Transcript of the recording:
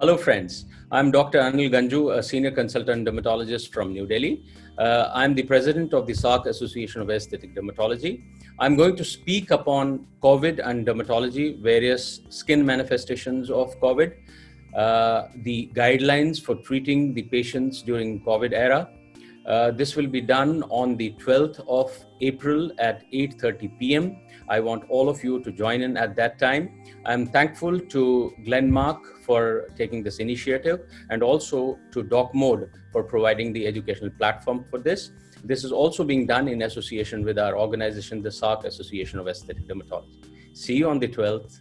Hello, friends. I'm Dr. Anil Ganjoo, a senior consultant dermatologist from New Delhi. I'm the president of the SAARC Association of Aesthetic Dermatology. I'm going to speak upon COVID and dermatology, various skin manifestations of COVID, the guidelines for treating the patients during COVID era. This will be done on the 12th of April at 8:30 p.m. I want all of you to join in at that time. I'm thankful to Glenmark for taking this initiative and also to DocMode for providing the educational platform for this. This is also being done in association with our organization, the SAARC Association of Aesthetic Dermatology. See you on the 12th.